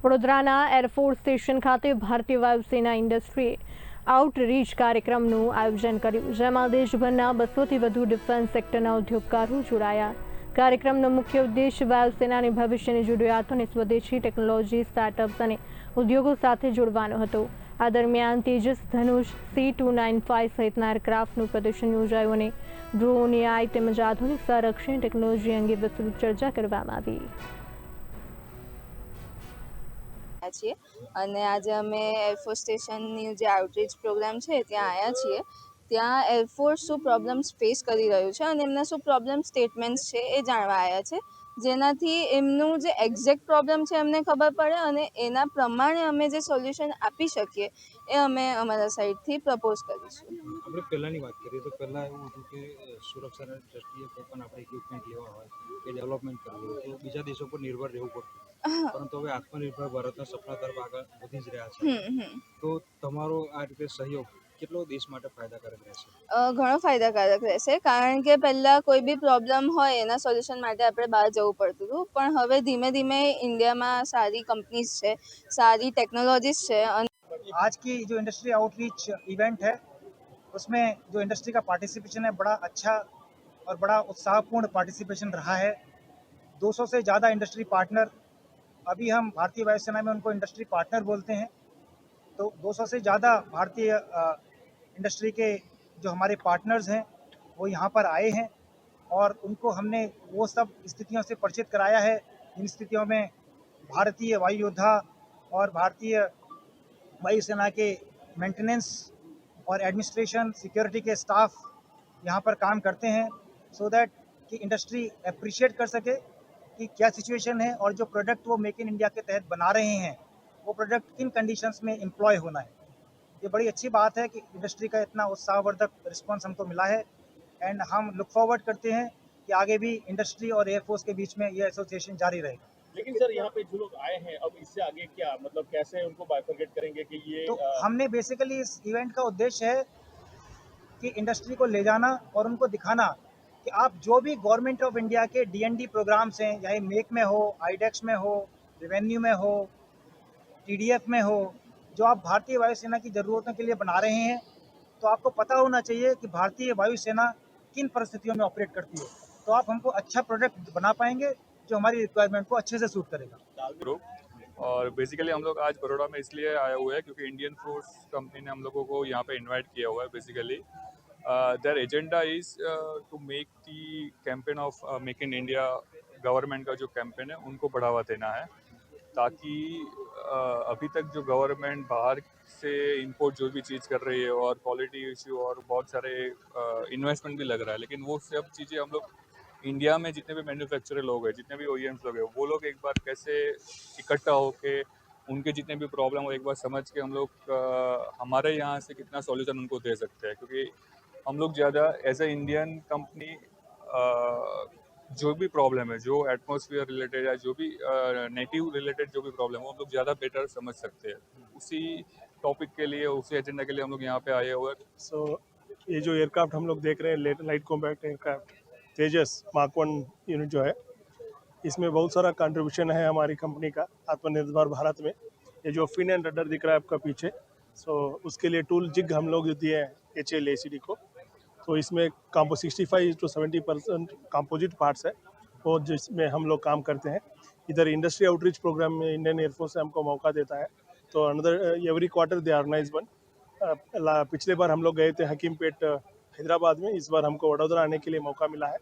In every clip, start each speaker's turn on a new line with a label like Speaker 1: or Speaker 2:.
Speaker 1: વડોદરાના air force station ખાતે ભારતીય વાયુસેના ઇન્ડસ્ટ્રીએ આઉટરીચ કાર્યક્રમનું આયોજન કર્યું, જેમાં દેશભરના 200થી વધુ ડિફેન્સ સેક્ટરના ઉદ્યોગકારો જોડાયા। કાર્યક્રમનો મુખ્ય ઉદ્દેશ વાયુસેનાની ભવિષ્યની જરૂરિયાતોને સ્વદેશી ટેકનોલોજી, સ્ટાર્ટઅપ્સ અને ઉદ્યોગો સાથે જોડવાનો હતો। આ દરમિયાન તેજસ, ધનુષ, C295 સહિતના એરક્રાફ્ટનું પ્રદર્શન યોજાયું અને ડ્રોન, AI તેમજ આધુનિક સંરક્ષણ ટેકનોલોજી અંગે વિસ્તૃત ચર્ચા કરવામાં આવી।
Speaker 2: છીએ અને આજે અમે એરફોર્સ સ્ટેશનની જે આઉટરીચ પ્રોગ્રામ છે ત્યાં આવ્યા છીએ। ત્યાં એરફોર્સ શું પ્રોબ્લેમ્સ ફેસ કરી રહ્યું છે અને એમના શું પ્રોબ્લેમ સ્ટેટમેન્ટ્સ છે એ જાણવા આવ્યા છે, જેનાથી એમનું જે એક્ઝેક્ટ પ્રોબ્લેમ છે એમને ખબર પડે અને એના પ્રમાણે અમે જે સોલ્યુશન આપી શકીએ એ અમે અમારા સાઈડથી પ્રપોઝ કરીશું।
Speaker 3: આપણે પહેલાંની વાત કરીએ તો પહેલાં એવું હતું કે સુરક્ષાના દ્રષ્ટિએ કોઈ પણ આપણે ઇક્વિપમેન્ટ લેવા હોય કે ડેવલપમેન્ટ કરવું હોય તો બીજા દેશો પર નિર્ભર રહેવું પડતું, પરંતુ હવે આત્મનિર્ભર ભારતના સપના તરફ આગળ વધી જ રહ્યા છે। તો તમારો આ રીતે સહયોગ કેટલો દેશ માટે ફાયદાકારક રહેશે?
Speaker 2: ઘણો ફાયદાકારક રહેશે, કારણ કે પહેલાં કોઈ બી પ્રોબ્લેમ હોય એના સોલ્યુશન માટે આપણે બહાર જવું પડતું હતું, પણ હવે ધીમે ધીમે ઇન્ડિયામાં સારી કંપનીઝ છે, સારી ટેक्नोलॉजीज છે।
Speaker 4: आज की जो इंडस्ट्री आउटरीच इवेंट है उसमें जो इंडस्ट्री का पार्टिसिपेशन है बड़ा अच्छा और बड़ा उत्साहपूर्ण पार्टिसिपेशन रहा है। 200 से ज़्यादा इंडस्ट्री पार्टनर, अभी हम भारतीय वायुसेना में उनको इंडस्ट्री पार्टनर बोलते हैं, तो 200 से ज़्यादा भारतीय इंडस्ट्री के जो हमारे पार्टनर्स हैं वो यहाँ पर आए हैं और उनको हमने वो सब स्थितियों से परिचित कराया है जिन स्थितियों में भारतीय वायु योद्धा और भारतीय वायुसेना के मेंटेनेंस और एडमिनिस्ट्रेशन, सिक्योरिटी के स्टाफ यहाँ पर काम करते हैं, सो दैट कि इंडस्ट्री अप्रिशिएट कर सके कि क्या सिचुएशन है और जो प्रोडक्ट वो मेक इन इंडिया के तहत बना रहे हैं वो प्रोडक्ट किन कंडीशंस में एम्प्लॉय होना है। ये बड़ी अच्छी बात है कि इंडस्ट्री का इतना उत्साहवर्धक रिस्पॉन्स हमको मिला है एंड हम लुक फॉरवर्ड करते हैं कि आगे भी इंडस्ट्री और एयरफोर्स के बीच में ये एसोसिएशन जारी रहेगा।
Speaker 5: लेकिन सर यहाँ पे जो लोग आए हैं अब इससे आगे क्या, मतलब कैसे उनको बाइफरकेट करेंगे कि ये
Speaker 4: तो हमने बेसिकली इस इवेंट का उद्देश्य है कि इंडस्ट्री को ले जाना और उनको दिखाना कि आप जो भी गवर्नमेंट ऑफ इंडिया के DND प्रोग्राम्स हैं, चाहे मेक में हो, आईडेक्स में हो, रेवेन्यू में हो, TDF में हो, जो आप भारतीय वायुसेना की ज़रूरतों के लिए बना रहे हैं, तो आपको पता होना चाहिए कि भारतीय वायुसेना किन परिस्थितियों में ऑपरेट करती है, तो आप हमको अच्छा प्रोडक्ट बना पाएंगे जो हमारी रिक्वायरमेंट को अच्छे से सूट करेगा।
Speaker 6: और बेसिकली हम लोग आज बड़ौदा में इसलिए आए हुए हैं क्योंकि इंडियन फोर्स कंपनी ने हम लोगों को यहाँ पे इनवाइट किया हुआ है। Basically their agenda is to make the campaign of make in India, government का जो कैंपेन है उनको बढ़ावा देना है, ताकि अभी तक जो गवर्नमेंट बाहर से इंपोर्ट जो भी चीज़ कर रही है और क्वालिटी इशू और बहुत सारे इन्वेस्टमेंट भी लग रहा है, लेकिन वो सब चीज़ें हम लोग इंडिया में जितने भी मैन्युफैक्चरर लोग हैं, जितने भी OEMs लोग हैं, वो लोग एक बार कैसे इकट्ठा होके उनके जितने भी प्रॉब्लम हो एक बार समझ के हम लोग हमारे यहाँ से कितना सॉल्यूशन उनको दे सकते हैं। क्योंकि हम लोग ज़्यादा एज ए इंडियन कंपनी जो भी प्रॉब्लम है, जो एटमॉस्फेयर रिलेटेड है, जो भी नेटिव रिलेटेड जो भी प्रॉब्लम हो, हम लोग ज़्यादा बेटर समझ सकते हैं। उसी टॉपिक के लिए, उसी एजेंडा के लिए हम लोग यहाँ पे आए हुए।
Speaker 7: सो ये जो एयरक्राफ्ट हम लोग देख रहे हैं, लाइट कॉम्बैट एयरक्राफ्ट तेजस Mark 1 यूनिट जो है, इसमें बहुत सारा कंट्रीब्यूशन है हमारी कंपनी का आत्मनिर्भर भारत में। ये जो फिन एंड रडर दिख रहा है आपका पीछे, सो उसके लिए टूल जिग हम लोग दिए हैं HLACD को। तो इसमें 65 to 70% कंपोजिट पार्ट्स है और जिसमें हम लोग काम करते हैं। इधर इंडस्ट्री आउटरीच प्रोग्राम में इंडियन एयरफोर्स से हमको मौका देता है, तो another every quarter they organise one. पिछले बार हम लोग गए थे हकीमपेट हैदराबाद में, इस बार हमको वडोदरा आने के लिए मौका मिला है।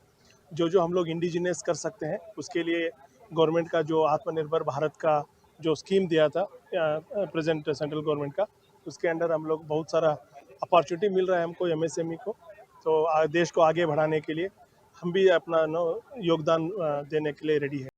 Speaker 7: जो हम लोग इंडिजिनियस कर सकते हैं उसके लिए गवर्नमेंट का जो आत्मनिर्भर भारत का जो स्कीम दिया था प्रेजेंट सेंट्रल गवर्नमेंट का, उसके अंडर हम लोग बहुत सारा अपॉर्चुनिटी मिल रहा है हमको MSME को। तो देश को आगे बढ़ाने के लिए हम भी अपना योगदान देने के लिए रेडी है।